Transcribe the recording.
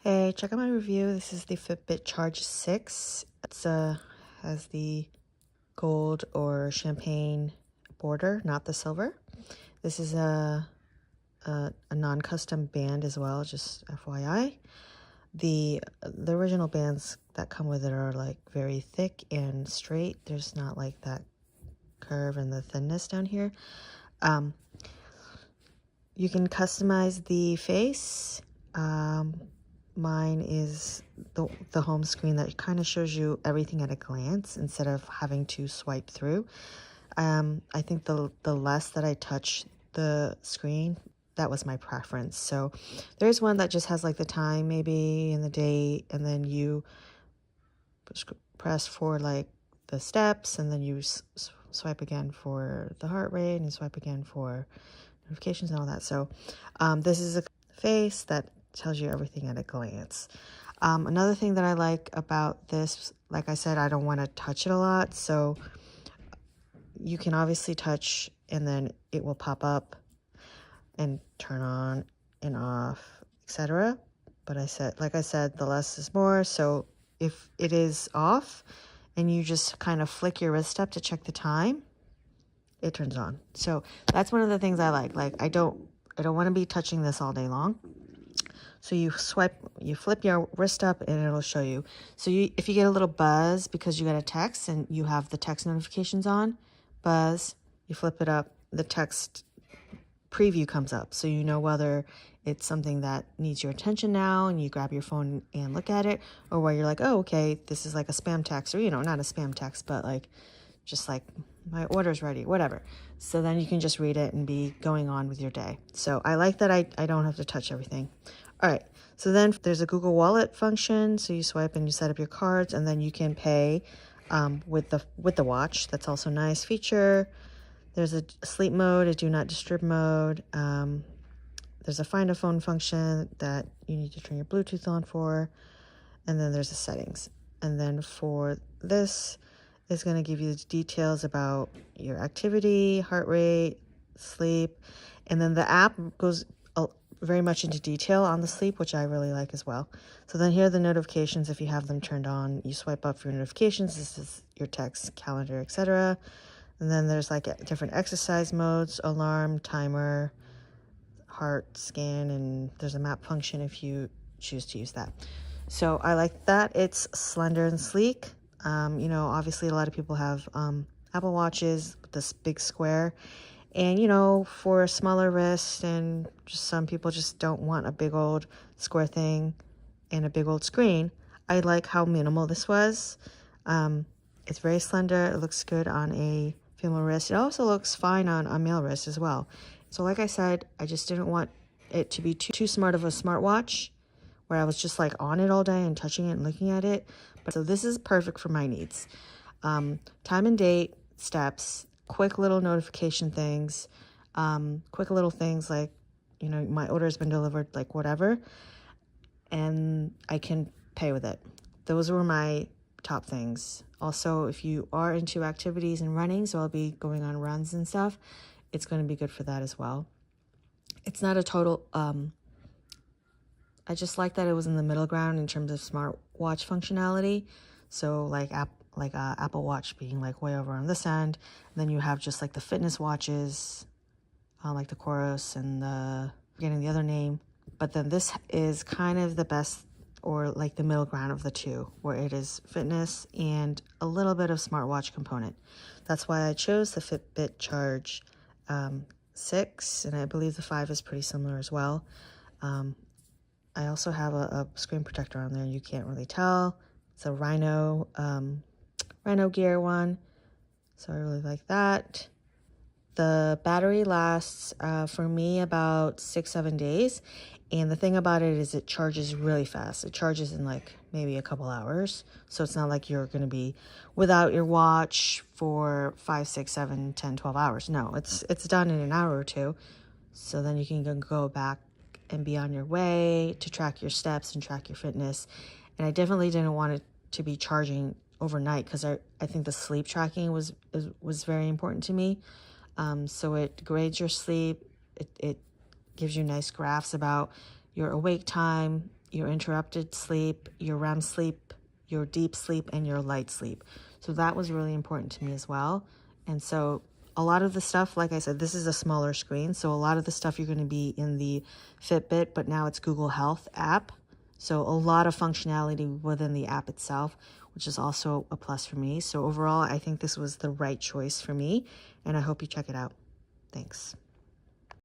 Hey, check out my review. This is the Fitbit Charge 6. It's has the gold or champagne border, not the silver. This is a non-custom band as well, just FYI. The original bands that come with it are like very thick and straight. There's not like that curve and the thinness down here. You can customize the face. Mine is the home screen that kind of shows you everything at a glance instead of having to swipe through. I think the less that I touch the screen, that was my preference. So there's one that just has like the time maybe and the date, and then you press for like the steps, and then you swipe again for the heart rate, and you swipe again for notifications and all that. So this is a face that tells you everything at a glance. Another thing that I like about this, like I said, I don't want to touch it a lot, so you can obviously touch and then it will pop up and turn on and off, etc. But like I said, the less is more. So if it is off and you just kind of flick your wrist up to check the time, it turns on. So that's one of the things I like. Like I don't want to be touching this all day long. So you flip your wrist up and it'll show you. So if you get a little buzz because you got a text and you have the text notifications on, buzz, you flip it up, the text preview comes up. So you know whether it's something that needs your attention now and you grab your phone and look at it, or where you're like, oh, okay, this is like a spam text, or, not a spam text, but like, just like my order's ready, whatever. So then you can just read it and be going on with your day. So I like that I don't have to touch everything. All right, so then there's a Google Wallet function. So you swipe and you set up your cards, and then you can pay with the watch. That's also a nice feature. There's a sleep mode, a do not disturb mode. There's a find a phone function that you need to turn your Bluetooth on for. And then there's the settings. And then for this, it's going to give you the details about your activity, heart rate, sleep. And then the app goes very much into detail on the sleep, which I really like as well. So then here are the notifications. If you have them turned on, you swipe up for your notifications. This is your text, calendar, etc. And then there's like different exercise modes, alarm, timer, heart scan, and there's a map function if you choose to use that. So I like that. It's slender and sleek. Obviously a lot of people have Apple Watches with this big square. And, for a smaller wrist, and just some people just don't want a big old square thing and a big old screen. I like how minimal this was. It's very slender. It looks good on a female wrist. It also looks fine on a male wrist as well. So like I said, I just didn't want it to be too smart of a smartwatch where I was just like on it all day and touching it and looking at it. But so this is perfect for my needs. Time and date, steps, quick little notification things, quick little things like, my order has been delivered, like whatever, and I can pay with it. Those were my top things. Also, if you are into activities and running, so I'll be going on runs and stuff, it's going to be good for that as well. It's not a total, I just like that it was in the middle ground in terms of smartwatch functionality. So like Apple Watch being like way over on this end, and then you have just like the fitness watches, like the Chorus and getting the other name. But then this is kind of the best, or like the middle ground of the two, where it is fitness and a little bit of smartwatch component. That's why I chose the Fitbit Charge 6, and I believe the 5 is pretty similar as well. I also have a screen protector on there. You can't really tell. It's a Rhino Gear one, so I really like that. The battery lasts for me about 6-7 days, and the thing about it is it charges really fast. It charges in like maybe a couple hours, so it's not like you're going to be without your watch for 5, 6, 7, 10, 12 hours. No, it's done in an hour or two, so then you can go back and be on your way to track your steps and track your fitness. And I definitely didn't want it to be charging overnight because I think the sleep tracking was very important to me. So it grades your sleep. It gives you nice graphs about your awake time, your interrupted sleep, your REM sleep, your deep sleep, and your light sleep. So that was really important to me as well. And so a lot of the stuff, like I said, this is a smaller screen. So a lot of the stuff you're going to be in the Fitbit, but now it's Google Health app. So a lot of functionality within the app itself, which is also a plus for me. So overall, I think this was the right choice for me, and I hope you check it out. Thanks.